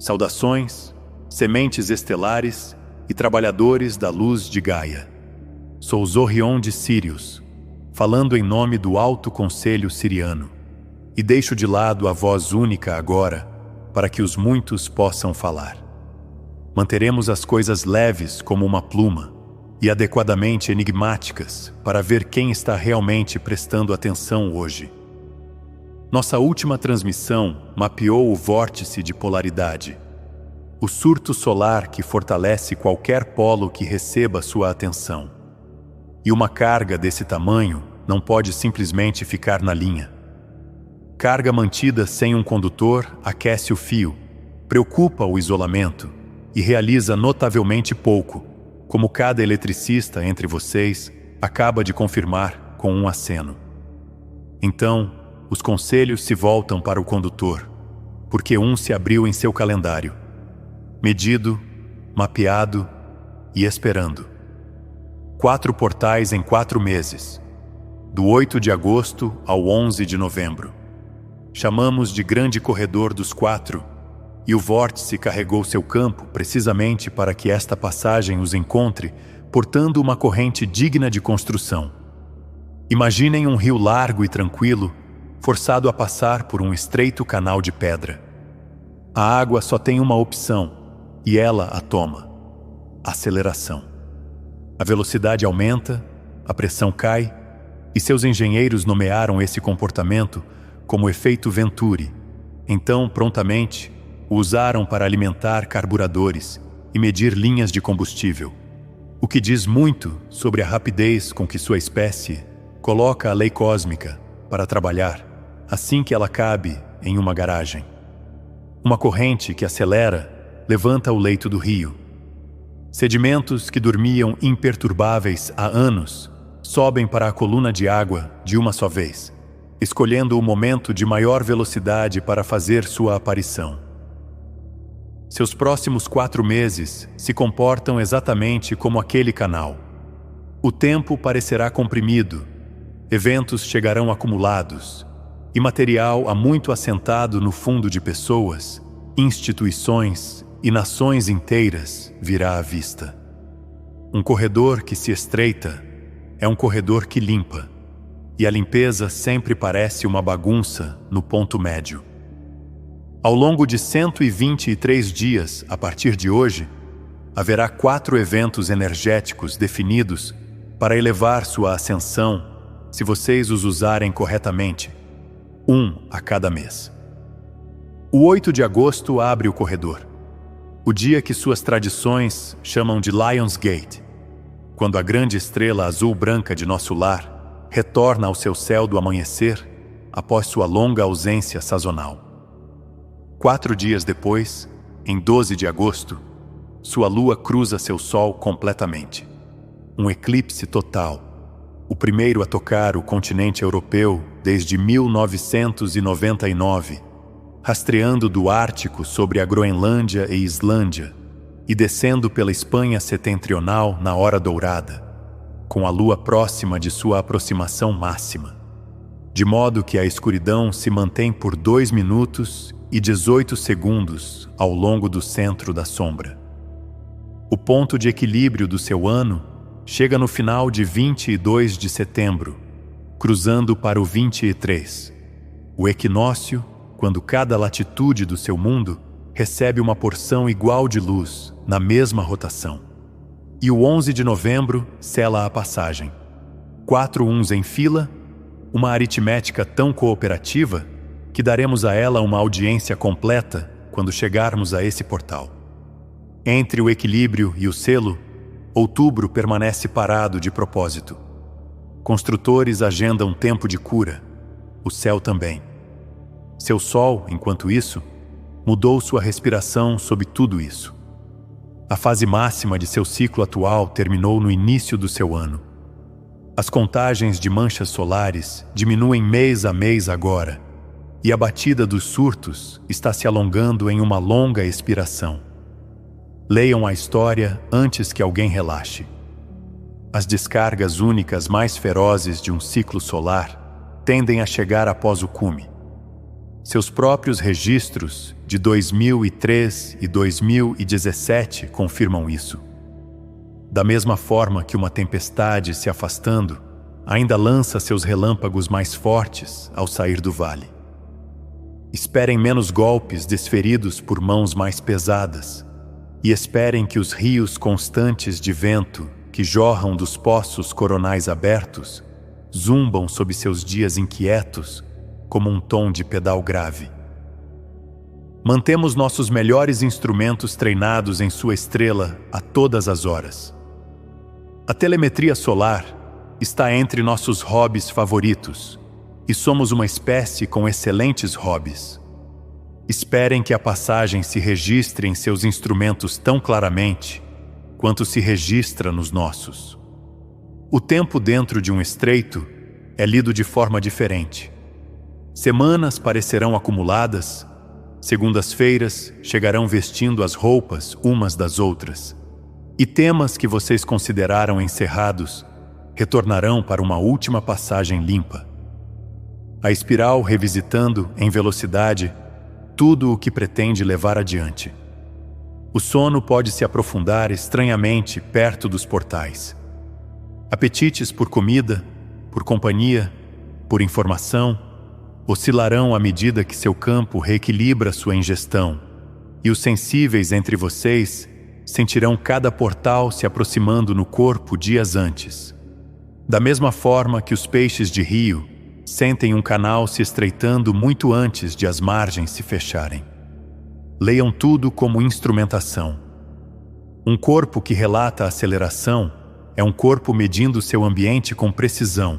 Saudações, sementes estelares e trabalhadores da luz de Gaia. Sou Zorion de Sírius, falando em nome do Alto Conselho Siriano, e deixo de lado a voz única agora, para que os muitos possam falar. Manteremos as coisas leves como uma pluma e adequadamente enigmáticas para ver quem está realmente prestando atenção hoje. Nossa última transmissão mapeou o vórtice de polaridade, o surto solar que fortalece qualquer polo que receba sua atenção. E uma carga desse tamanho não pode simplesmente ficar na linha. Carga mantida sem um condutor aquece o fio, preocupa o isolamento e realiza notavelmente pouco, como cada eletricista entre vocês acaba de confirmar com um aceno. Então, os conselhos se voltam para o condutor, porque um se abriu em seu calendário, medido, mapeado e esperando. 4 portais em 4 meses, do 8 de agosto ao 11 de novembro. Chamamos de Grande Corredor dos 4, e o vórtice carregou seu campo precisamente para que esta passagem os encontre, portando uma corrente digna de construção. Imaginem um rio largo e tranquilo, forçado a passar por um estreito canal de pedra. A água só tem uma opção, e ela a toma: aceleração. A velocidade aumenta, a pressão cai, e seus engenheiros nomearam esse comportamento como efeito Venturi. Então, prontamente, o usaram para alimentar carburadores e medir linhas de combustível, o que diz muito sobre a rapidez com que sua espécie coloca a lei cósmica para trabalhar assim que ela cabe em uma garagem. Uma corrente que acelera levanta o leito do rio. Sedimentos que dormiam imperturbáveis há anos sobem para a coluna de água de uma só vez, escolhendo o momento de maior velocidade para fazer sua aparição. Seus próximos 4 meses se comportam exatamente como aquele canal. O tempo parecerá comprimido, eventos chegarão acumulados, e material há muito assentado no fundo de pessoas, instituições e nações inteiras virá à vista. Um corredor que se estreita é um corredor que limpa, e a limpeza sempre parece uma bagunça no ponto médio. Ao longo de 123 dias a partir de hoje, haverá 4 eventos energéticos definidos para elevar sua ascensão se vocês os usarem corretamente, 1 a cada mês. O 8 de agosto abre o corredor, o dia que suas tradições chamam de Lion's Gate, quando a grande estrela azul-branca de nosso lar retorna ao seu céu do amanhecer após sua longa ausência sazonal. 4 dias depois, em 12 de agosto, sua lua cruza seu sol completamente. Um eclipse total, o primeiro a tocar o continente europeu desde 1999, rastreando do Ártico sobre a Groenlândia e Islândia e descendo pela Espanha setentrional na hora dourada, com a lua próxima de sua aproximação máxima, de modo que a escuridão se mantém por 2 minutos e 18 segundos ao longo do centro da sombra. O ponto de equilíbrio do seu ano chega no final de 22 de setembro, cruzando para o 23, o equinócio, quando cada latitude do seu mundo recebe uma porção igual de luz na mesma rotação. E o 11 de novembro sela a passagem. 4 uns em fila, uma aritmética tão cooperativa que daremos a ela uma audiência completa quando chegarmos a esse portal. Entre o equilíbrio e o selo, outubro permanece parado de propósito. Construtores agendam tempo de cura, o céu também. Seu sol, enquanto isso, mudou sua respiração sob tudo isso. A fase máxima de seu ciclo atual terminou no início do seu ano. As contagens de manchas solares diminuem mês a mês agora, e a batida dos surtos está se alongando em uma longa expiração. Leiam a história antes que alguém relaxe. As descargas únicas mais ferozes de um ciclo solar tendem a chegar após o cume. Seus próprios registros de 2003 e 2017 confirmam isso. Da mesma forma que uma tempestade se afastando ainda lança seus relâmpagos mais fortes ao sair do vale. Esperem menos golpes desferidos por mãos mais pesadas e esperem que os rios constantes de vento que jorram dos poços coronais abertos zumbam sob seus dias inquietos como um tom de pedal grave. Mantemos nossos melhores instrumentos treinados em sua estrela a todas as horas. A telemetria solar está entre nossos hobbies favoritos e somos uma espécie com excelentes hobbies. Esperem que a passagem se registre em seus instrumentos tão claramente quanto se registra nos nossos. O tempo dentro de um estreito é lido de forma diferente. Semanas parecerão acumuladas, segundas-feiras chegarão vestindo as roupas umas das outras, e temas que vocês consideraram encerrados retornarão para uma última passagem limpa. A espiral revisitando, em velocidade, tudo o que pretende levar adiante. O sono pode se aprofundar estranhamente perto dos portais. Apetites por comida, por companhia, por informação, oscilarão à medida que seu campo reequilibra sua ingestão, e os sensíveis entre vocês sentirão cada portal se aproximando no corpo dias antes. Da mesma forma que os peixes de rio sentem um canal se estreitando muito antes de as margens se fecharem. Leiam tudo como instrumentação. Um corpo que relata a aceleração é um corpo medindo seu ambiente com precisão,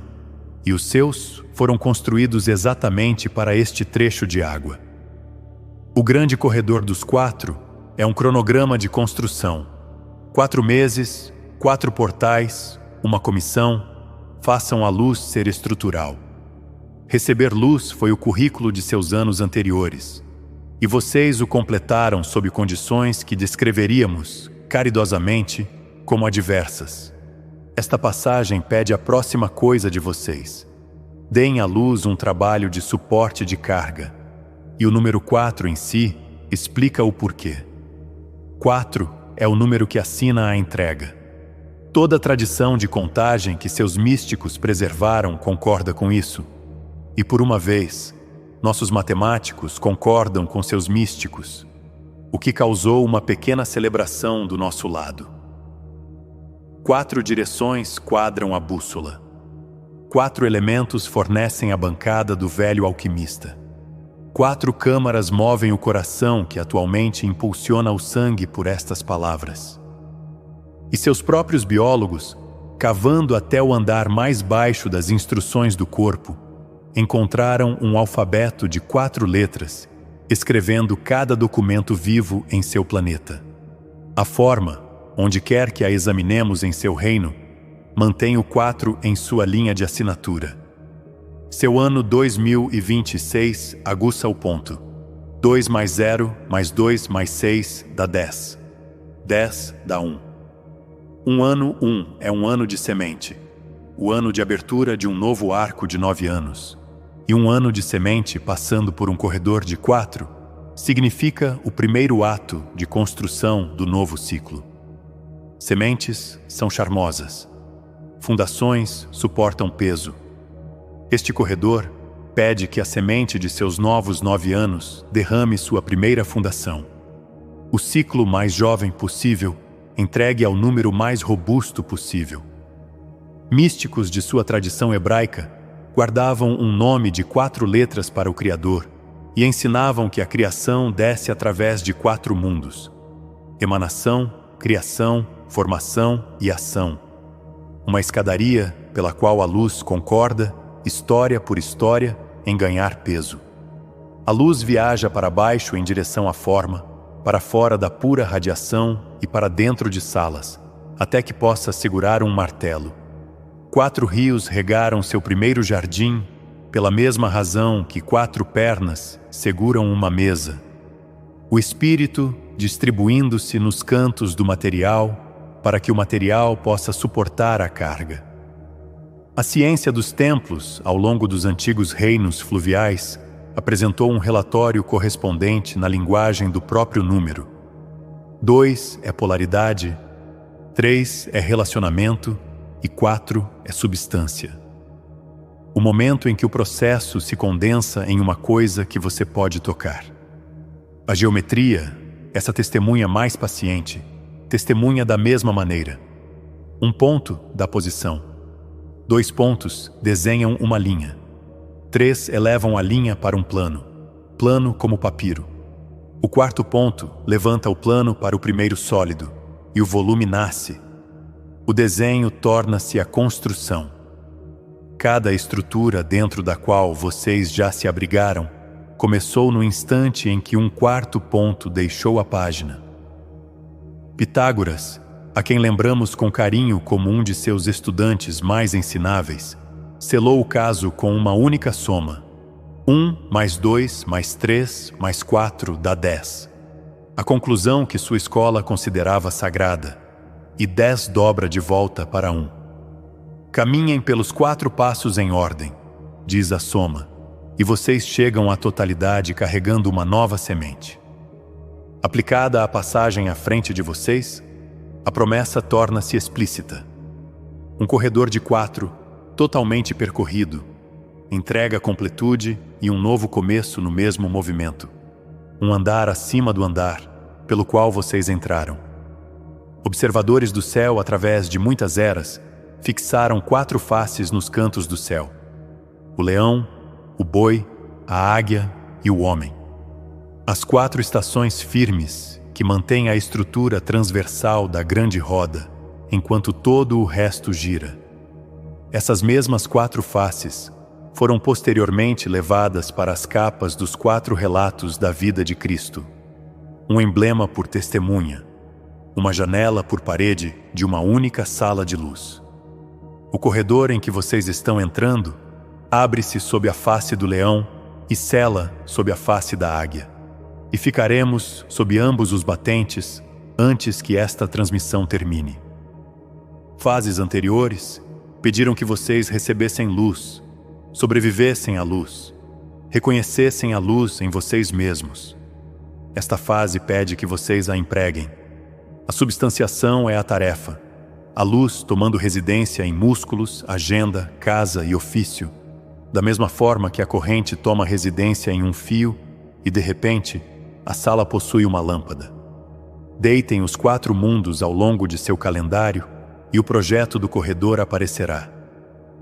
e os seus foram construídos exatamente para este trecho de água. O grande corredor dos 4 é um cronograma de construção. 4 meses, 4 portais, uma comissão, façam a luz ser estrutural. Receber luz foi o currículo de seus anos anteriores, e vocês o completaram sob condições que descreveríamos, caridosamente, como adversas. Esta passagem pede a próxima coisa de vocês. Deem à luz um trabalho de suporte de carga, e o número 4 em si explica o porquê. 4 é o número que assina a entrega. Toda a tradição de contagem que seus místicos preservaram concorda com isso. E por uma vez, nossos matemáticos concordam com seus místicos, o que causou uma pequena celebração do nosso lado. 4 direções quadram a bússola. 4 elementos fornecem a bancada do velho alquimista. 4 câmaras movem o coração que atualmente impulsiona o sangue por estas palavras. E seus próprios biólogos, cavando até o andar mais baixo das instruções do corpo, encontraram um alfabeto de 4 letras, escrevendo cada documento vivo em seu planeta. A forma, onde quer que a examinemos em seu reino, mantém o 4 em sua linha de assinatura. Seu ano 2026 aguça o ponto. 2 mais 0 mais 2 mais 6 dá 10. 10 dá 1. Um ano 1 é um ano de semente, o ano de abertura de um novo arco de 9 anos. E um ano de semente passando por um corredor de 4 significa o primeiro ato de construção do novo ciclo. Sementes são charmosas. Fundações suportam peso. Este corredor pede que a semente de seus novos 9 anos derrame sua primeira fundação. O ciclo mais jovem possível entregue ao número mais robusto possível. Místicos de sua tradição hebraica guardavam um nome de 4 letras para o Criador e ensinavam que a criação desce através de 4 mundos: emanação, criação, formação e ação. Uma escadaria pela qual a luz concorda, história por história, em ganhar peso. A luz viaja para baixo em direção à forma, para fora da pura radiação e para dentro de salas, até que possa segurar um martelo. 4 rios regaram seu primeiro jardim, pela mesma razão que 4 pernas seguram uma mesa. O espírito distribuindo-se nos cantos do material, para que o material possa suportar a carga. A ciência dos templos, ao longo dos antigos reinos fluviais, apresentou um relatório correspondente na linguagem do próprio número. 2 é polaridade, 3 é relacionamento e 4 é substância. O momento em que o processo se condensa em uma coisa que você pode tocar. A geometria, essa testemunha mais paciente, testemunha da mesma maneira. Um ponto dá posição. 2 pontos desenham uma linha. 3 elevam a linha para um plano, plano como papiro. O 4º ponto levanta o plano para o primeiro sólido, e o volume nasce. O desenho torna-se a construção. Cada estrutura dentro da qual vocês já se abrigaram começou no instante em que um 4º ponto deixou a página. Pitágoras, a quem lembramos com carinho como um de seus estudantes mais ensináveis, selou o caso com uma única soma. 1 mais 2 mais 3 mais 4 dá 10. A conclusão que sua escola considerava sagrada. E 10 dobra de volta para 1. Caminhem pelos 4 passos em ordem, diz a soma, e vocês chegam à totalidade carregando uma nova semente. Aplicada à passagem à frente de vocês, a promessa torna-se explícita. Um corredor de 4, totalmente percorrido, entrega completude e um novo começo no mesmo movimento. Um andar acima do andar, pelo qual vocês entraram. Observadores do céu através de muitas eras, fixaram 4 faces nos cantos do céu. O leão, o boi, a águia e o homem. As 4 estações firmes que mantêm a estrutura transversal da grande roda, enquanto todo o resto gira. Essas mesmas 4 faces foram posteriormente levadas para as capas dos 4 relatos da vida de Cristo. Um emblema por testemunha, uma janela por parede de uma única sala de luz. O corredor em que vocês estão entrando abre-se sob a face do leão e cela sob a face da águia. E ficaremos sob ambos os batentes antes que esta transmissão termine. Fases anteriores pediram que vocês recebessem luz, sobrevivessem à luz, reconhecessem a luz em vocês mesmos. Esta fase pede que vocês a empreguem. A substanciação é a tarefa, a luz tomando residência em músculos, agenda, casa e ofício, da mesma forma que a corrente toma residência em um fio e, de repente, a sala possui uma lâmpada. Deitem os 4 mundos ao longo de seu calendário e o projeto do corredor aparecerá.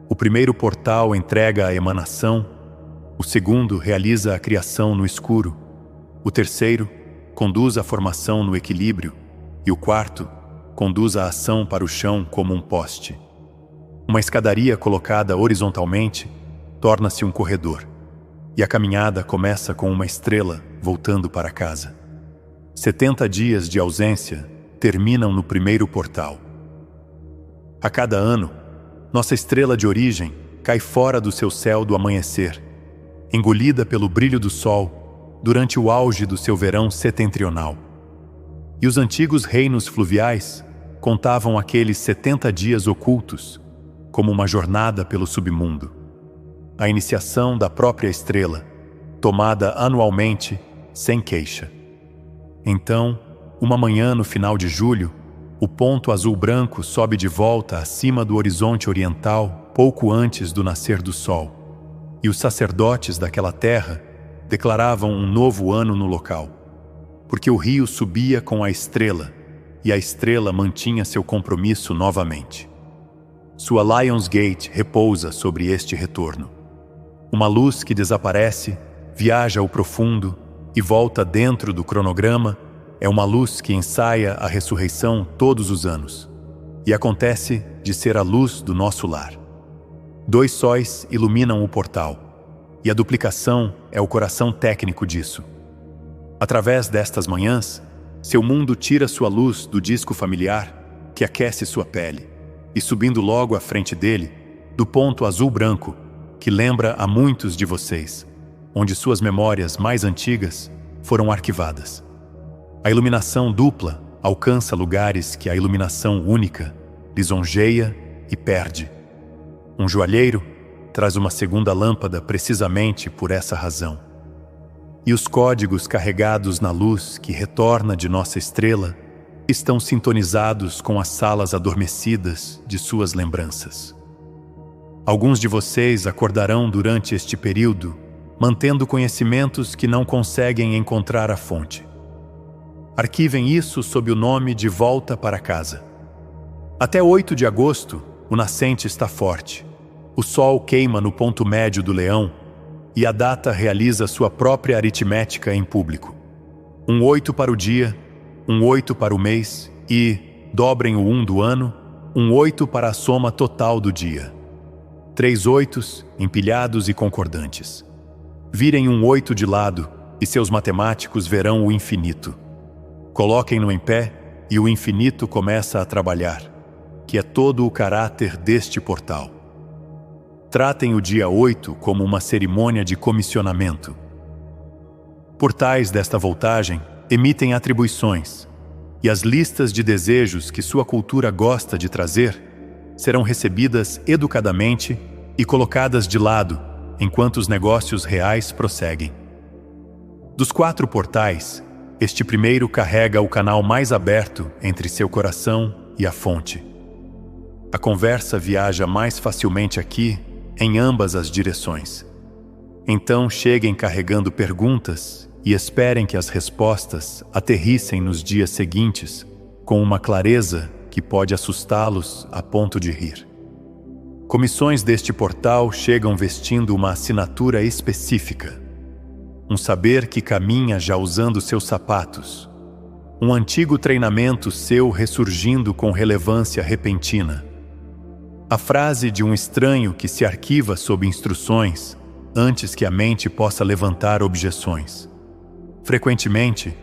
O primeiro portal entrega a emanação, o segundo realiza a criação no escuro, o terceiro conduz a formação no equilíbrio e o 4º conduz a ação para o chão como um poste. Uma escadaria colocada horizontalmente torna-se um corredor, e a caminhada começa com uma estrela voltando para casa. 70 dias de ausência terminam no primeiro portal. A cada ano, nossa estrela de origem cai fora do seu céu do amanhecer, engolida pelo brilho do sol durante o auge do seu verão setentrional. E os antigos reinos fluviais contavam aqueles 70 dias ocultos como uma jornada pelo submundo. A iniciação da própria estrela, tomada anualmente, sem queixa. Então, uma manhã no final de julho, o ponto azul-branco sobe de volta acima do horizonte oriental pouco antes do nascer do sol, e os sacerdotes daquela terra declaravam um novo ano no local, porque o rio subia com a estrela, e a estrela mantinha seu compromisso novamente. Sua Lionsgate repousa sobre este retorno. Uma luz que desaparece, viaja ao profundo e volta dentro do cronograma, é uma luz que ensaia a ressurreição todos os anos, e acontece de ser a luz do nosso lar. 2 sóis iluminam o portal, e a duplicação é o coração técnico disso. Através destas manhãs, seu mundo tira sua luz do disco familiar que aquece sua pele, e subindo logo à frente dele, do ponto azul-branco, que lembra a muitos de vocês, onde suas memórias mais antigas foram arquivadas. A iluminação dupla alcança lugares que a iluminação única lisonjeia e perde. Um joalheiro traz uma segunda lâmpada precisamente por essa razão. e os códigos carregados na luz que retorna de nossa estrela estão sintonizados com as salas adormecidas de suas lembranças. Alguns de vocês acordarão durante este período, mantendo conhecimentos que não conseguem encontrar a fonte. Arquivem isso sob o nome de volta para casa. Até 8 de agosto, o nascente está forte. O sol queima no ponto médio do leão e a data realiza sua própria aritmética em público. Um 8 para o dia, um 8 para o mês e, dobrem o 1 do ano, um 8 para a soma total do dia. 3 oitos, empilhados e concordantes. Virem um 8 de lado e seus matemáticos verão o infinito. Coloquem-no em pé e o infinito começa a trabalhar, que é todo o caráter deste portal. Tratem o dia 8 como uma cerimônia de comissionamento. Portais desta voltagem emitem atribuições, e as listas de desejos que sua cultura gosta de trazer serão recebidas educadamente e colocadas de lado enquanto os negócios reais prosseguem. Dos 4 portais, este primeiro carrega o canal mais aberto entre seu coração e a fonte. A conversa viaja mais facilmente aqui, em ambas as direções. Então cheguem carregando perguntas e esperem que as respostas aterrissem nos dias seguintes com uma clareza que pode assustá-los a ponto de rir. Comissões deste portal chegam vestindo uma assinatura específica. Um saber que caminha já usando seus sapatos. Um antigo treinamento seu ressurgindo com relevância repentina. A frase de um estranho que se arquiva sob instruções antes que a mente possa levantar objeções. Frequentemente,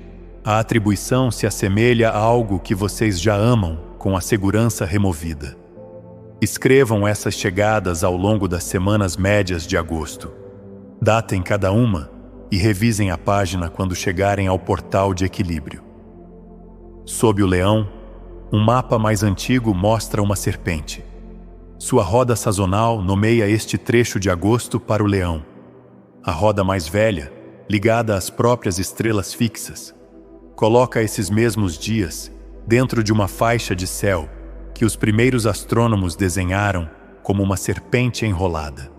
a atribuição se assemelha a algo que vocês já amam com a segurança removida. Escrevam essas chegadas ao longo das semanas médias de agosto. Datem cada uma e revisem a página quando chegarem ao portal de equilíbrio. Sob o leão, um mapa mais antigo mostra uma serpente. Sua roda sazonal nomeia este trecho de agosto para o leão. A roda mais velha, ligada às próprias estrelas fixas, coloca esses mesmos dias dentro de uma faixa de céu que os primeiros astrônomos desenharam como uma serpente enrolada.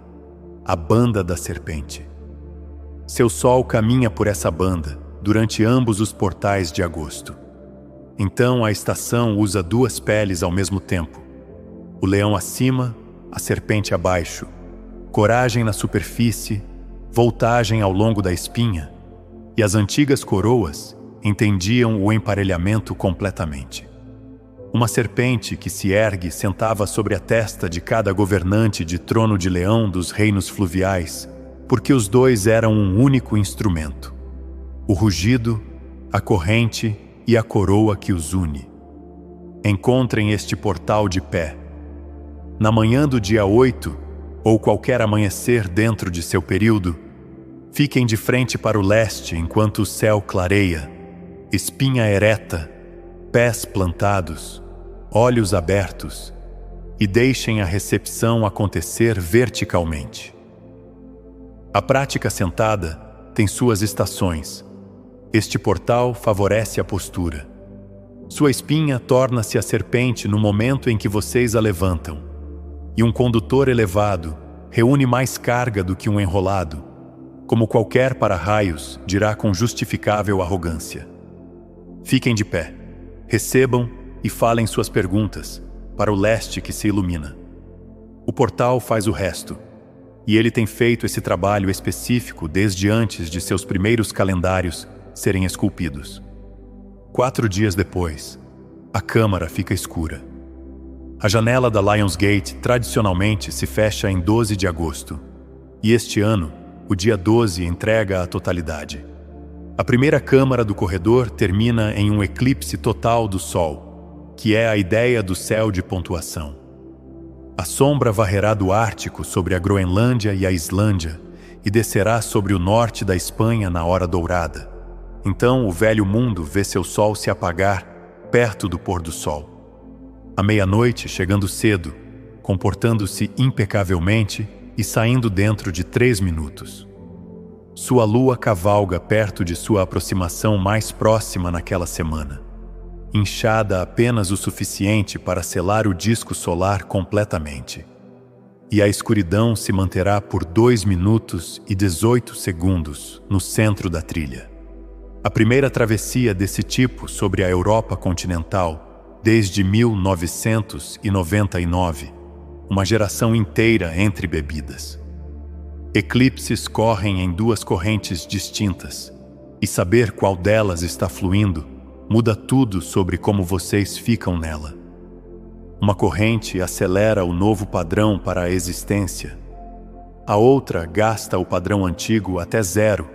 A banda da serpente. Seu sol caminha por essa banda durante ambos os portais de agosto. Então a estação usa 2 peles ao mesmo tempo. O leão acima, a serpente abaixo. Coragem na superfície, voltagem ao longo da espinha. E as antigas coroas entendiam o emparelhamento completamente. Uma serpente que se ergue sentava sobre a testa de cada governante de trono de leão dos reinos fluviais, porque os 2 eram um único instrumento. O rugido, a corrente e a coroa que os une. Encontrem este portal de pé. Na manhã do dia 8, ou qualquer amanhecer dentro de seu período, fiquem de frente para o leste enquanto o céu clareia, espinha ereta, pés plantados, olhos abertos, e deixem a recepção acontecer verticalmente. A prática sentada tem suas estações. Este portal favorece a postura. Sua espinha torna-se a serpente no momento em que vocês a levantam. E um condutor elevado reúne mais carga do que um enrolado, como qualquer para-raios dirá com justificável arrogância. Fiquem de pé, recebam e falem suas perguntas para o leste que se ilumina. O portal faz o resto, e ele tem feito esse trabalho específico desde antes de seus primeiros calendários serem esculpidos. 4 dias depois, a câmara fica escura. A janela da Lionsgate tradicionalmente se fecha em 12 de agosto, e este ano, o dia 12 entrega a totalidade. A primeira câmara do corredor termina em um eclipse total do Sol, que é a ideia do céu de pontuação. A sombra varrerá do Ártico sobre a Groenlândia e a Islândia e descerá sobre o norte da Espanha na hora dourada. Então o velho mundo vê seu sol se apagar perto do pôr do sol. À meia-noite, chegando cedo, comportando-se impecavelmente e saindo dentro de 3 minutos. Sua lua cavalga perto de sua aproximação mais próxima naquela semana, inchada apenas o suficiente para selar o disco solar completamente. E a escuridão se manterá por 2 minutos e 18 segundos no centro da trilha. A primeira travessia desse tipo sobre a Europa continental desde 1999, uma geração inteira entre bebidas. Eclipses correm em 2 correntes distintas, e saber qual delas está fluindo muda tudo sobre como vocês ficam nela. Uma corrente acelera o novo padrão para a existência. A outra gasta o padrão antigo até 0,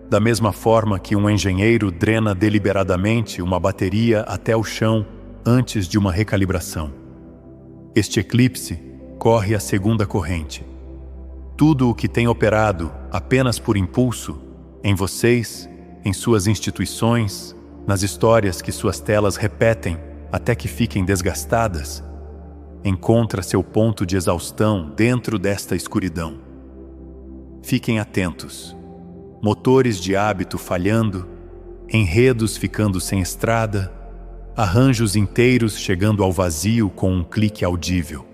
da mesma forma que um engenheiro drena deliberadamente uma bateria até o chão antes de uma recalibração. Este eclipse corre a segunda corrente. Tudo o que tem operado apenas por impulso, em vocês, em suas instituições, nas histórias que suas telas repetem até que fiquem desgastadas, encontra seu ponto de exaustão dentro desta escuridão. Fiquem atentos. Motores de hábito falhando, enredos ficando sem estrada, arranjos inteiros chegando ao vazio com um clique audível.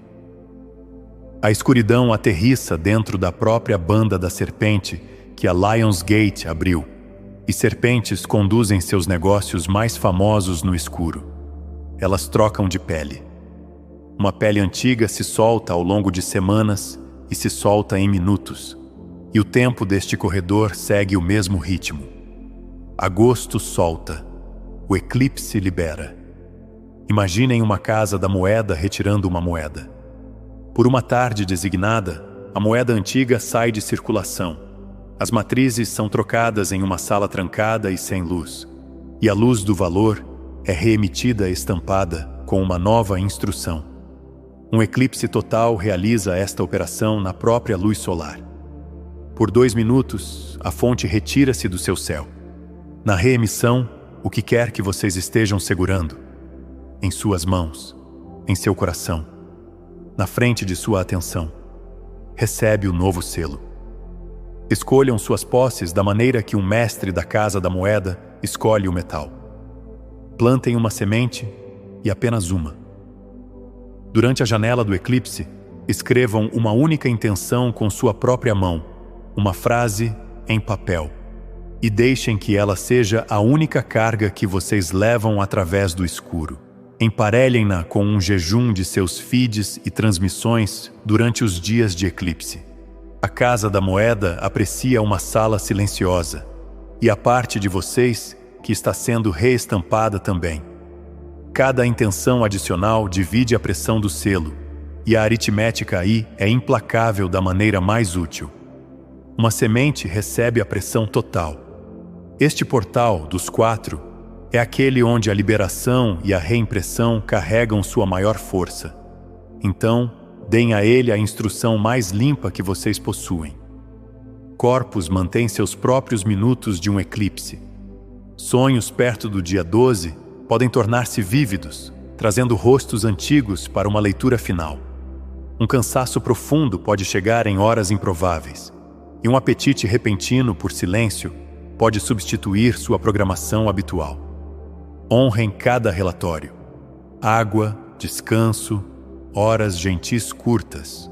A escuridão aterrissa dentro da própria banda da serpente que a Lionsgate abriu, e serpentes conduzem seus negócios mais famosos no escuro. Elas trocam de pele. Uma pele antiga se solta ao longo de semanas e se solta em minutos, e o tempo deste corredor segue o mesmo ritmo. Agosto solta, o eclipse libera. Imaginem uma casa da moeda retirando uma moeda. Por uma tarde designada, a moeda antiga sai de circulação. As matrizes são trocadas em uma sala trancada e sem luz, e a luz do valor é reemitida estampada com uma nova instrução. Um eclipse total realiza esta operação na própria luz solar. Por 2 minutos, a fonte retira-se do seu céu. Na reemissão, o que quer que vocês estejam segurando, em suas mãos, em seu coração, na frente de sua atenção, recebe o novo selo. Escolham suas posses da maneira que um mestre da casa da moeda escolhe o metal. Plantem uma semente e apenas uma. Durante a janela do eclipse, escrevam uma única intenção com sua própria mão, uma frase em papel, e deixem que ela seja a única carga que vocês levam através do escuro. Emparelhem-na com um jejum de seus feeds e transmissões durante os dias de eclipse. A Casa da Moeda aprecia uma sala silenciosa, e a parte de vocês que está sendo reestampada também. Cada intenção adicional divide a pressão do selo, e a aritmética aí é implacável da maneira mais útil. Uma semente recebe a pressão total. Este portal dos 4 é aquele onde a liberação e a reimpressão carregam sua maior força. Então, deem a ele a instrução mais limpa que vocês possuem. Corpos mantêm seus próprios minutos de um eclipse. Sonhos perto do dia 12 podem tornar-se vívidos, trazendo rostos antigos para uma leitura final. Um cansaço profundo pode chegar em horas improváveis, e um apetite repentino por silêncio pode substituir sua programação habitual. Honrem cada relatório. Água, descanso, horas gentis curtas.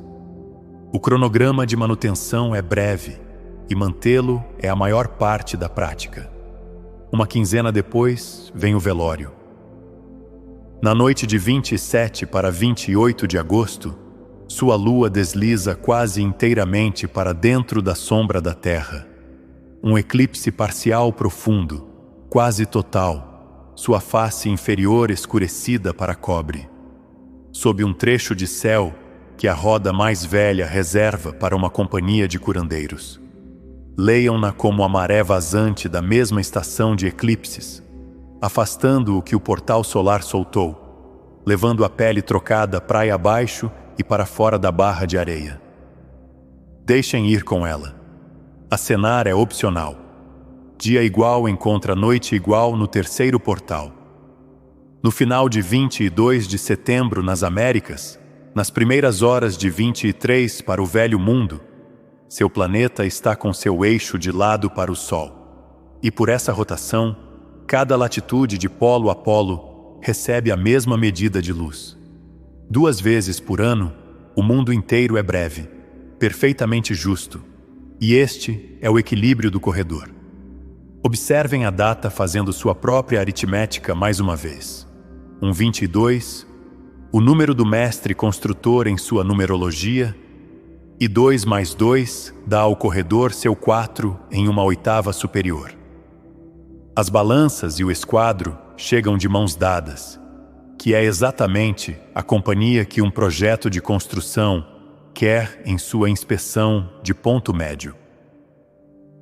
O cronograma de manutenção é breve, e mantê-lo é a maior parte da prática. Uma quinzena depois, vem o velório. Na noite de 27 para 28 de agosto, sua lua desliza quase inteiramente para dentro da sombra da Terra. Um eclipse parcial profundo, quase total, sua face inferior escurecida para cobre. Sob um trecho de céu que a roda mais velha reserva para uma companhia de curandeiros. Leiam-na como a maré vazante da mesma estação de eclipses, afastando o que o portal solar soltou, levando a pele trocada praia abaixo e para fora da barra de areia. Deixem ir com ela. Acenar é opcional. Dia igual encontra noite igual no terceiro portal. No final de 22 de setembro nas Américas, nas primeiras horas de 23 para o Velho Mundo, seu planeta está com seu eixo de lado para o Sol. E por essa rotação, cada latitude de polo a polo recebe a mesma medida de luz. 2 vezes por ano, o mundo inteiro é breve, perfeitamente justo, e este é o equilíbrio do corredor. Observem a data fazendo sua própria aritmética mais uma vez. 22, o número do mestre construtor em sua numerologia, e 2 mais 2 dá ao corredor seu 4 em uma oitava superior. As balanças e o esquadro chegam de mãos dadas, que é exatamente a companhia que um projeto de construção quer em sua inspeção de ponto médio.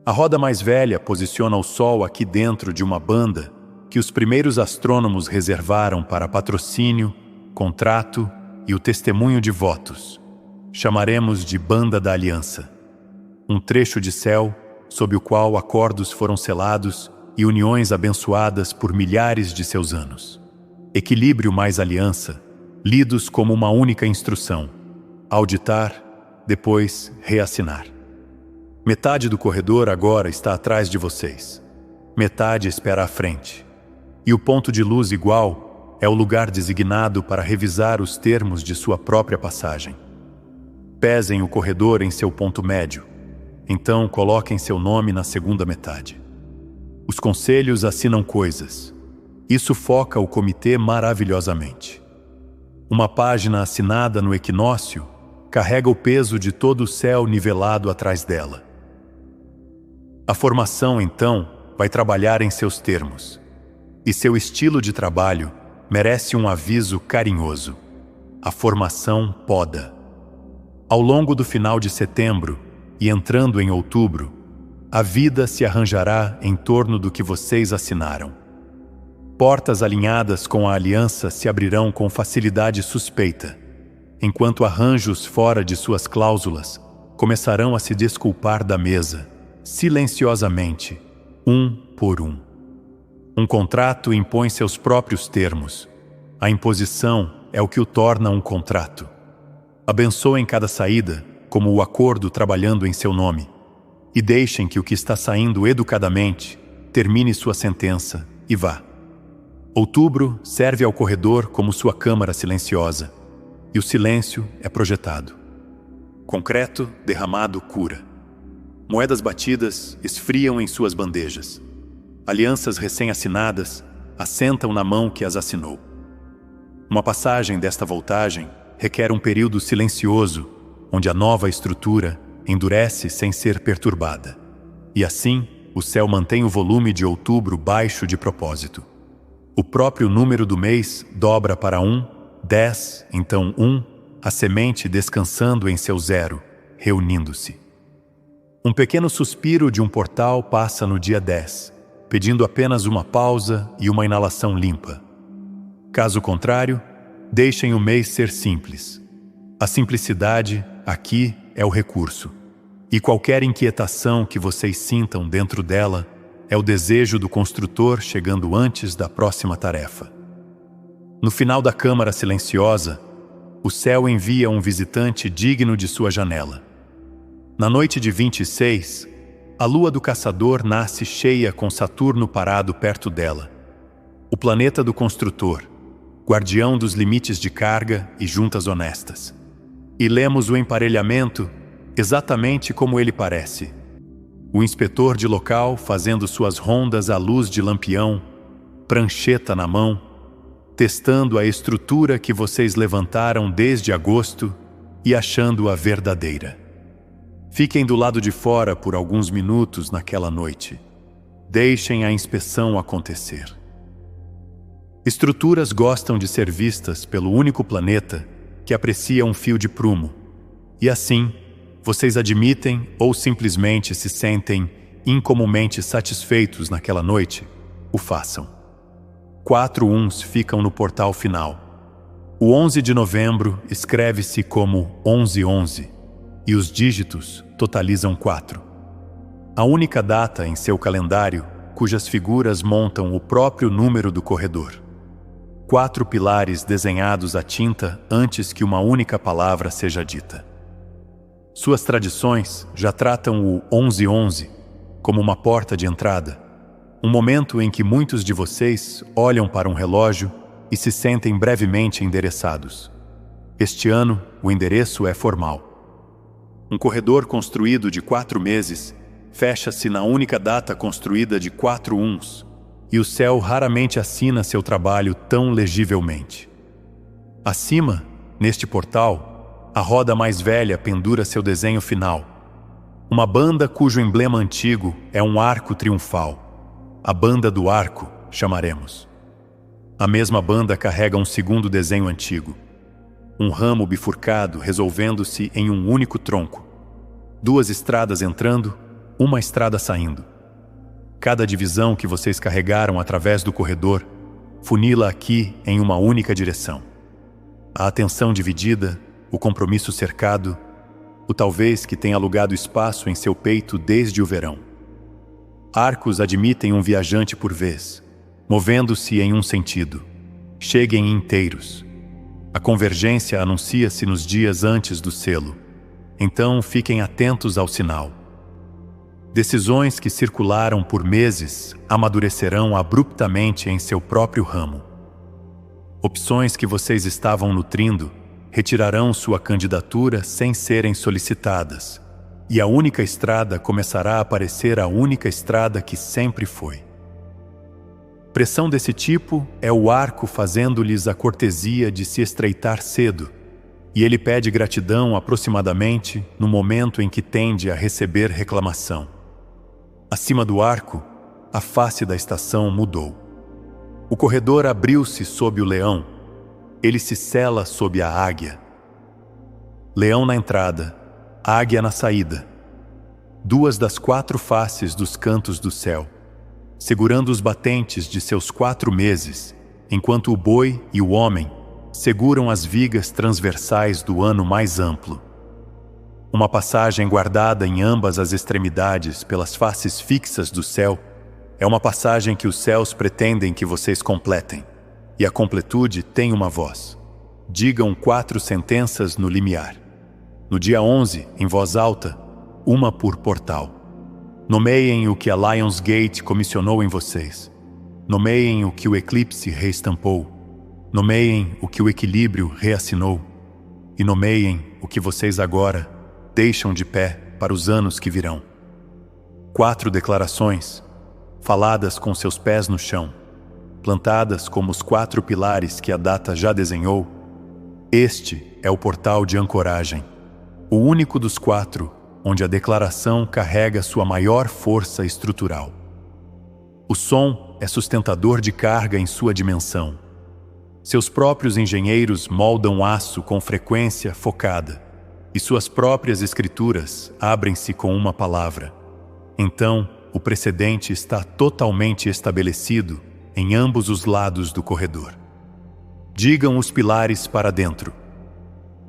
A roda mais velha posiciona o Sol aqui dentro de uma banda que os primeiros astrônomos reservaram para patrocínio, contrato e o testemunho de votos. Chamaremos de Banda da Aliança. Um trecho de céu sob o qual acordos foram selados e uniões abençoadas por milhares de seus anos. Equilíbrio mais aliança, lidos como uma única instrução. Auditar, depois reassinar. Metade do corredor agora está atrás de vocês. Metade espera à frente. E o ponto de luz igual é o lugar designado para revisar os termos de sua própria passagem. Pesem o corredor em seu ponto médio. Então coloquem seu nome na segunda metade. Os conselhos assinam coisas. Isso foca o comitê maravilhosamente. Uma página assinada no equinócio carrega o peso de todo o céu nivelado atrás dela. A formação, então, vai trabalhar em seus termos. E seu estilo de trabalho merece um aviso carinhoso. A formação poda. Ao longo do final de setembro e entrando em outubro, a vida se arranjará em torno do que vocês assinaram. Portas alinhadas com a aliança se abrirão com facilidade suspeita, enquanto arranjos fora de suas cláusulas começarão a se desculpar da mesa, silenciosamente, um por um. Um contrato impõe seus próprios termos. A imposição é o que o torna um contrato. Abençoem cada saída, como o acordo trabalhando em seu nome, e deixem que o que está saindo educadamente termine sua sentença e vá. Outubro serve ao corredor como sua câmara silenciosa, e o silêncio é projetado. Concreto derramado cura. Moedas batidas esfriam em suas bandejas. Alianças recém-assinadas assentam na mão que as assinou. Uma passagem desta voltagem requer um período silencioso, onde a nova estrutura endurece sem ser perturbada. E assim, o céu mantém o volume de outubro baixo de propósito. O próprio número do mês dobra para 1, 10, então 1, a semente descansando em seu 0, reunindo-se. Um pequeno suspiro de um portal passa no dia 10, pedindo apenas uma pausa e uma inalação limpa. Caso contrário, deixem o mês ser simples. A simplicidade, aqui, é o recurso. E qualquer inquietação que vocês sintam dentro dela é o desejo do construtor chegando antes da próxima tarefa. No final da câmara silenciosa, o céu envia um visitante digno de sua janela. Na noite de 26, a lua do caçador nasce cheia com Saturno parado perto dela. O planeta do construtor, guardião dos limites de carga e juntas honestas. E lemos o emparelhamento exatamente como ele parece. O inspetor de local fazendo suas rondas à luz de lampião, prancheta na mão, testando a estrutura que vocês levantaram desde agosto e achando-a verdadeira. Fiquem do lado de fora por alguns minutos naquela noite. Deixem a inspeção acontecer. Estruturas gostam de ser vistas pelo único planeta que aprecia um fio de prumo. E assim, vocês admitem ou simplesmente se sentem incomumente satisfeitos naquela noite, o façam. 4 uns ficam no portal final. O 11 de novembro escreve-se como 1111 e os dígitos totalizam 4. A única data em seu calendário cujas figuras montam o próprio número do corredor. 4 pilares desenhados à tinta antes que uma única palavra seja dita. Suas tradições já tratam o 1111 como uma porta de entrada, um momento em que muitos de vocês olham para um relógio e se sentem brevemente endereçados. Este ano, o endereço é formal. Um corredor construído de 4 meses fecha-se na única data construída de 4 uns, e o céu raramente assina seu trabalho tão legivelmente. Acima, neste portal, a roda mais velha pendura seu desenho final. Uma banda cujo emblema antigo é um arco triunfal. A banda do arco, chamaremos. A mesma banda carrega um segundo desenho antigo. Um ramo bifurcado resolvendo-se em um único tronco. 2 estradas entrando, uma estrada saindo. Cada divisão que vocês carregaram através do corredor funila aqui em uma única direção. A atenção dividida, o compromisso cercado, o talvez que tenha alugado espaço em seu peito desde o verão. Arcos admitem um viajante por vez, movendo-se em um sentido. Cheguem inteiros. A convergência anuncia-se nos dias antes do selo. Então fiquem atentos ao sinal. Decisões que circularam por meses amadurecerão abruptamente em seu próprio ramo. Opções que vocês estavam nutrindo retirarão sua candidatura sem serem solicitadas, e a única estrada começará a parecer a única estrada que sempre foi. Pressão desse tipo é o arco fazendo-lhes a cortesia de se estreitar cedo, e ele pede gratidão aproximadamente no momento em que tende a receber reclamação. Acima do arco, a face da estação mudou. O corredor abriu-se sob o leão. Ele se cela sob a águia. Leão na entrada, águia na saída. 2 das 4 faces dos cantos do céu, segurando os batentes de seus 4 meses, enquanto o boi e o homem seguram as vigas transversais do ano mais amplo. Uma passagem guardada em ambas as extremidades pelas faces fixas do céu é uma passagem que os céus pretendem que vocês completem, e a completude tem uma voz. Digam 4 sentenças no limiar. No dia 11, em voz alta, uma por portal. Nomeiem o que a Lionsgate comissionou em vocês. Nomeiem o que o eclipse reestampou. Nomeiem o que o equilíbrio reassinou. E nomeiem o que vocês agora deixam de pé para os anos que virão. 4 declarações, faladas com seus pés no chão, plantadas como os 4 pilares que a data já desenhou. Este é o portal de ancoragem, o único dos 4 onde a declaração carrega sua maior força estrutural. O som é sustentador de carga em sua dimensão. Seus próprios engenheiros moldam aço com frequência focada, e suas próprias escrituras abrem-se com uma palavra. Então, o precedente está totalmente estabelecido em ambos os lados do corredor. Digam os pilares para dentro.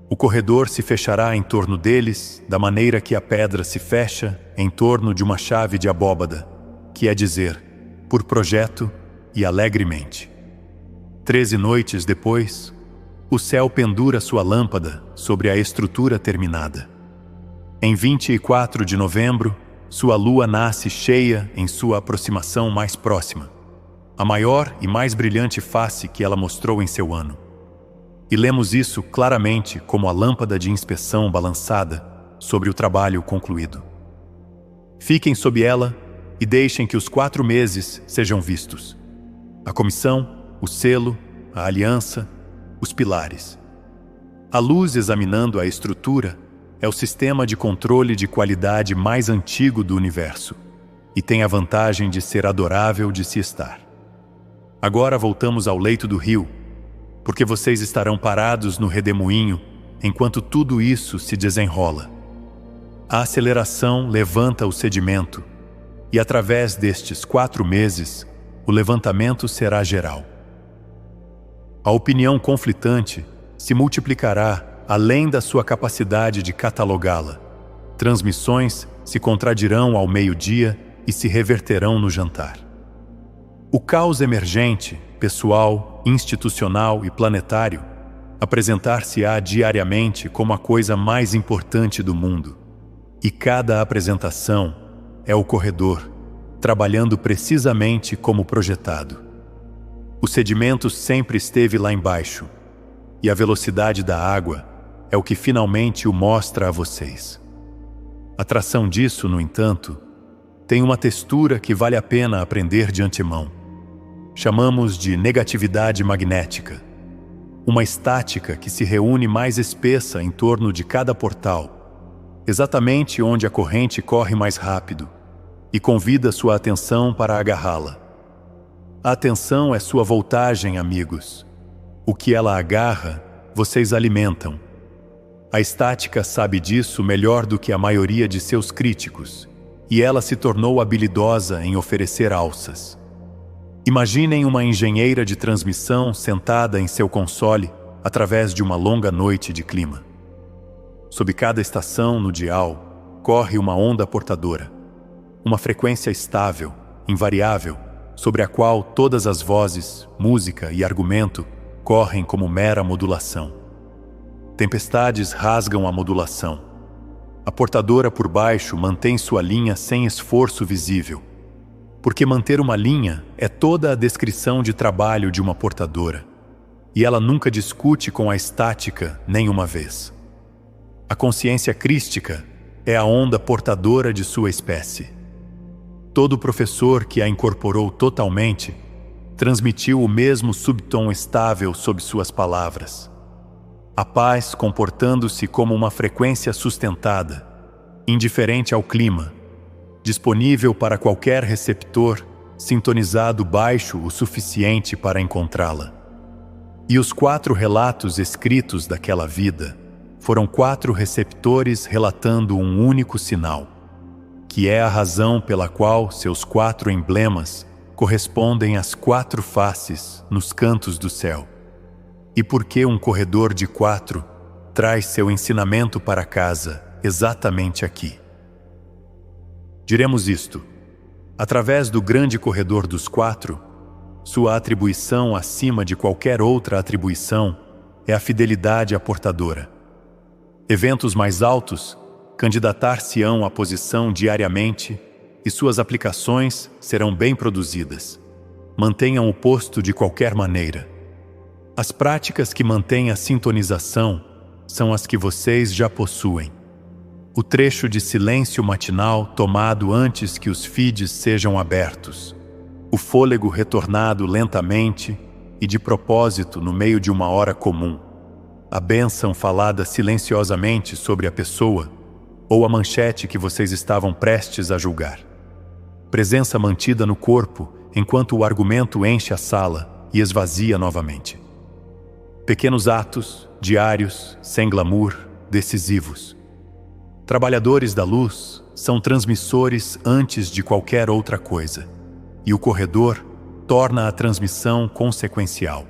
O corredor se fechará em torno deles da maneira que a pedra se fecha em torno de uma chave de abóbada, que é dizer, por projeto e alegremente. 13 noites depois, o céu pendura sua lâmpada sobre a estrutura terminada. Em 24 de novembro, sua lua nasce cheia em sua aproximação mais próxima, a maior e mais brilhante face que ela mostrou em seu ano. E lemos isso claramente como a lâmpada de inspeção balançada sobre o trabalho concluído. Fiquem sob ela e deixem que os 4 meses sejam vistos. A comissão, o selo, a aliança, os pilares. A luz examinando a estrutura é o sistema de controle de qualidade mais antigo do universo e tem a vantagem de ser adorável de se estar. Agora voltamos ao leito do rio, porque vocês estarão parados no redemoinho enquanto tudo isso se desenrola. A aceleração levanta o sedimento e através destes 4 meses, o levantamento será geral. A opinião conflitante se multiplicará além da sua capacidade de catalogá-la. Transmissões se contradirão ao meio-dia e se reverterão no jantar. O caos emergente, pessoal, institucional e planetário apresentar-se-á diariamente como a coisa mais importante do mundo. E cada apresentação é o corredor, trabalhando precisamente como projetado. O sedimento sempre esteve lá embaixo, e a velocidade da água é o que finalmente o mostra a vocês. A tração disso, no entanto, tem uma textura que vale a pena aprender de antemão. Chamamos de negatividade magnética, uma estática que se reúne mais espessa em torno de cada portal, exatamente onde a corrente corre mais rápido, e convida sua atenção para agarrá-la. A atenção é sua voltagem, amigos. O que ela agarra, vocês alimentam. A estática sabe disso melhor do que a maioria de seus críticos, e ela se tornou habilidosa em oferecer alças. Imaginem uma engenheira de transmissão sentada em seu console através de uma longa noite de clima. Sob cada estação no dial, corre uma onda portadora, uma frequência estável, invariável, sobre a qual todas as vozes, música e argumento correm como mera modulação. Tempestades rasgam a modulação. A portadora por baixo mantém sua linha sem esforço visível, porque manter uma linha é toda a descrição de trabalho de uma portadora, e ela nunca discute com a estática nem uma vez. A consciência crística é a onda portadora de sua espécie. Todo professor que a incorporou totalmente transmitiu o mesmo subtom estável sob suas palavras. A paz comportando-se como uma frequência sustentada, indiferente ao clima, disponível para qualquer receptor, sintonizado baixo o suficiente para encontrá-la. E os 4 relatos escritos daquela vida foram 4 receptores relatando um único sinal, que é a razão pela qual seus 4 emblemas correspondem às 4 faces nos cantos do céu. E por que um corredor de 4 traz seu ensinamento para casa exatamente aqui? Diremos isto: através do grande corredor dos 4, sua atribuição acima de qualquer outra atribuição é a fidelidade à portadora. Eventos mais altos candidatar-se-ão à posição diariamente e suas aplicações serão bem produzidas. Mantenham o posto de qualquer maneira. As práticas que mantêm a sintonização são as que vocês já possuem. O trecho de silêncio matinal tomado antes que os feeds sejam abertos. O fôlego retornado lentamente e de propósito no meio de uma hora comum. A bênção falada silenciosamente sobre a pessoa ou a manchete que vocês estavam prestes a julgar. Presença mantida no corpo enquanto o argumento enche a sala e esvazia novamente. Pequenos atos, diários, sem glamour, decisivos. Trabalhadores da luz são transmissores antes de qualquer outra coisa, e o corredor torna a transmissão consequencial.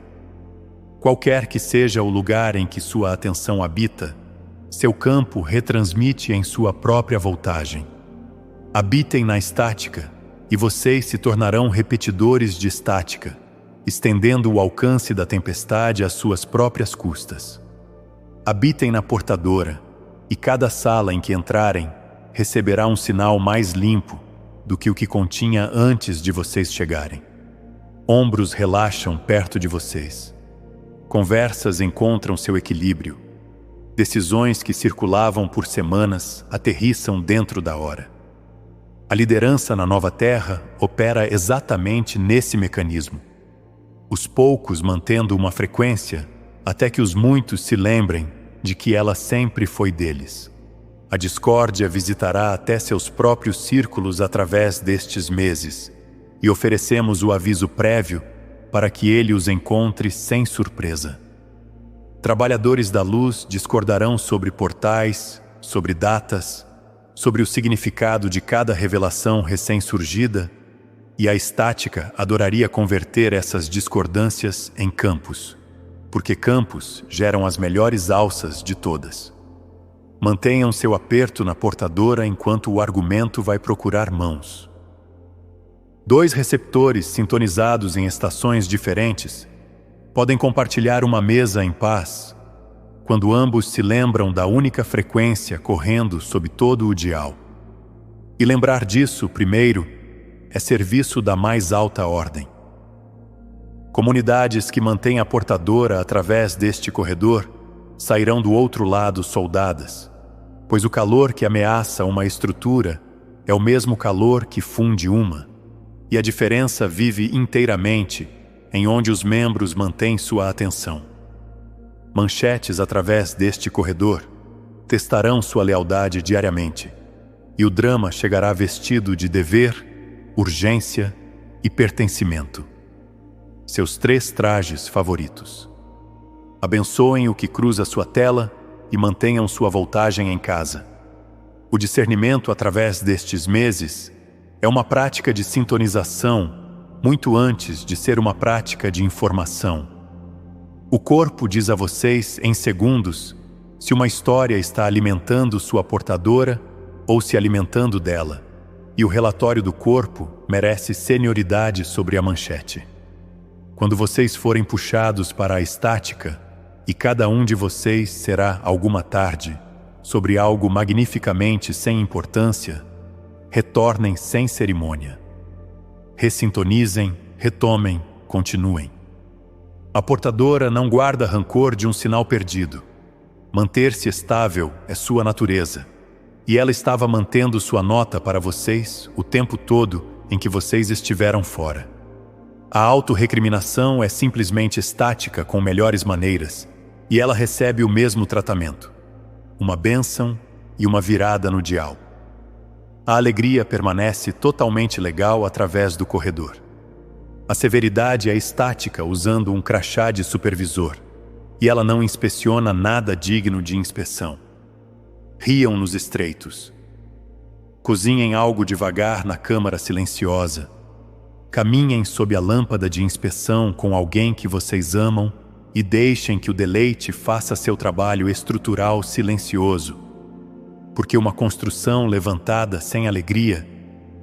Qualquer que seja o lugar em que sua atenção habita, seu campo retransmite em sua própria voltagem. Habitem na estática, e vocês se tornarão repetidores de estática, estendendo o alcance da tempestade às suas próprias custas. Habitem na portadora, e cada sala em que entrarem receberá um sinal mais limpo do que o que continha antes de vocês chegarem. Ombros relaxam perto de vocês. Conversas encontram seu equilíbrio. Decisões que circulavam por semanas aterrissam dentro da hora. A liderança na nova terra opera exatamente nesse mecanismo. Os poucos mantendo uma frequência até que os muitos se lembrem de que ela sempre foi deles. A discórdia visitará até seus próprios círculos através destes meses, e oferecemos o aviso prévio para que ele os encontre sem surpresa. Trabalhadores da luz discordarão sobre portais, sobre datas, sobre o significado de cada revelação recém-surgida, e a estática adoraria converter essas discordâncias em campos, porque campos geram as melhores alças de todas. Mantenham seu aperto na portadora enquanto o argumento vai procurar mãos. 2 receptores sintonizados em estações diferentes podem compartilhar uma mesa em paz quando ambos se lembram da única frequência correndo sob todo o dial. E lembrar disso, primeiro, é serviço da mais alta ordem. Comunidades que mantêm a portadora através deste corredor sairão do outro lado soldadas, pois o calor que ameaça uma estrutura é o mesmo calor que funde uma, e a diferença vive inteiramente em onde os membros mantêm sua atenção. Manchetes através deste corredor testarão sua lealdade diariamente, e o drama chegará vestido de dever, urgência e pertencimento. Seus 3 trajes favoritos. Abençoem o que cruza sua tela e mantenham sua voltagem em casa. O discernimento através destes meses é uma prática de sintonização muito antes de ser uma prática de informação. O corpo diz a vocês, em segundos, se uma história está alimentando sua portadora ou se alimentando dela, e o relatório do corpo merece senioridade sobre a manchete. Quando vocês forem puxados para a estática, e cada um de vocês será, alguma tarde, sobre algo magnificamente sem importância, retornem sem cerimônia. Ressintonizem, retomem, continuem. A portadora não guarda rancor de um sinal perdido. Manter-se estável é sua natureza, e ela estava mantendo sua nota para vocês o tempo todo em que vocês estiveram fora. A autorrecriminação é simplesmente estática com melhores maneiras, e ela recebe o mesmo tratamento. Uma bênção e uma virada no dial. A alegria permanece totalmente legal através do corredor. A severidade é estática usando um crachá de supervisor, e ela não inspeciona nada digno de inspeção. Riam nos estreitos. Cozinhem algo devagar na câmara silenciosa. Caminhem sob a lâmpada de inspeção com alguém que vocês amam e deixem que o deleite faça seu trabalho estrutural silencioso, porque uma construção levantada sem alegria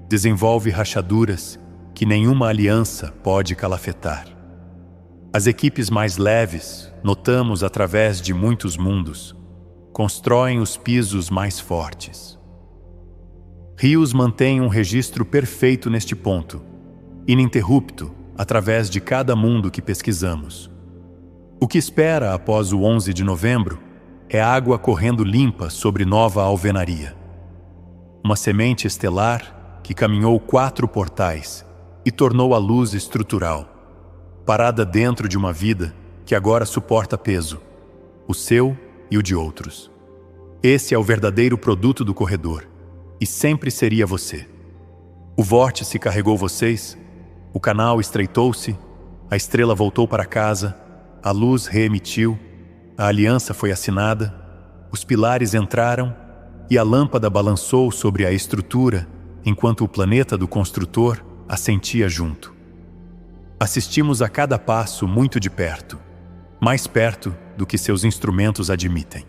desenvolve rachaduras que nenhuma aliança pode calafetar. As equipes mais leves, notamos através de muitos mundos, constroem os pisos mais fortes. Rios mantém um registro perfeito neste ponto, ininterrupto através de cada mundo que pesquisamos. O que espera após o 11 de novembro é água correndo limpa sobre nova alvenaria. Uma semente estelar que caminhou 4 portais e tornou a luz estrutural, parada dentro de uma vida que agora suporta peso, o seu e o de outros. Esse é o verdadeiro produto do corredor, e sempre seria você. O vórtice carregou vocês, o canal estreitou-se, a estrela voltou para casa, a luz reemitiu, a aliança foi assinada, os pilares entraram e a lâmpada balançou sobre a estrutura enquanto o planeta do construtor assentia junto. Assistimos a cada passo muito de perto, mais perto do que seus instrumentos admitem.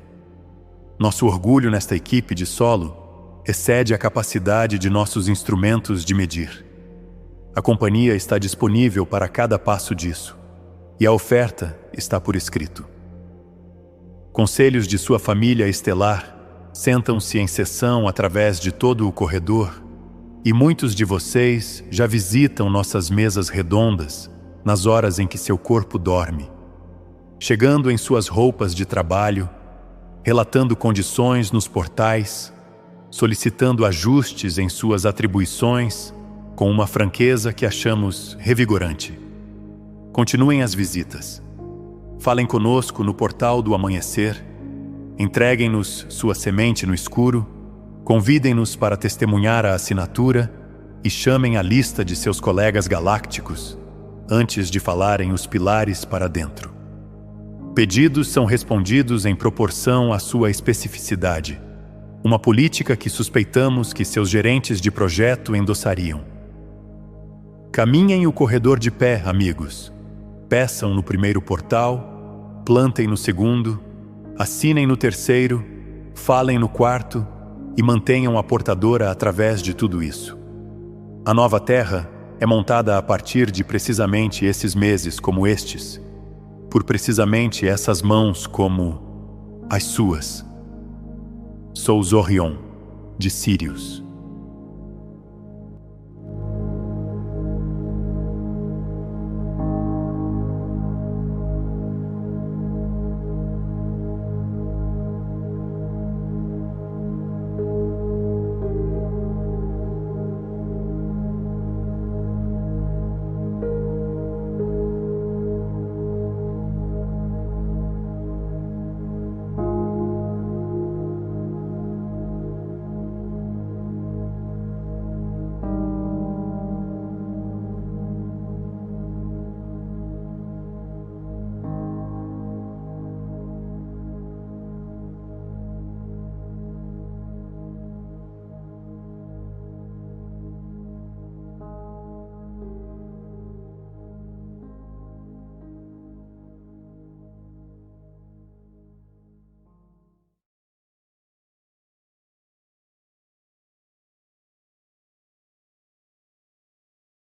Nosso orgulho nesta equipe de solo excede a capacidade de nossos instrumentos de medir. A companhia está disponível para cada passo disso, e a oferta está por escrito. Conselhos de sua família estelar sentam-se em sessão através de todo o corredor, e muitos de vocês já visitam nossas mesas redondas nas horas em que seu corpo dorme, chegando em suas roupas de trabalho, relatando condições nos portais, solicitando ajustes em suas atribuições, com uma franqueza que achamos revigorante. Continuem as visitas. Falem conosco no portal do amanhecer, entreguem-nos sua semente no escuro, convidem-nos para testemunhar a assinatura e chamem a lista de seus colegas galácticos antes de falarem os pilares para dentro. Pedidos são respondidos em proporção à sua especificidade, uma política que suspeitamos que seus gerentes de projeto endossariam. Caminhem o corredor de pé, amigos. Peçam no primeiro portal, plantem no segundo, assinem no terceiro, falem no quarto e mantenham a portadora através de tudo isso. A nova Terra é montada a partir de precisamente esses meses como estes, por precisamente essas mãos como as suas. Sou Zorion, de Sírios.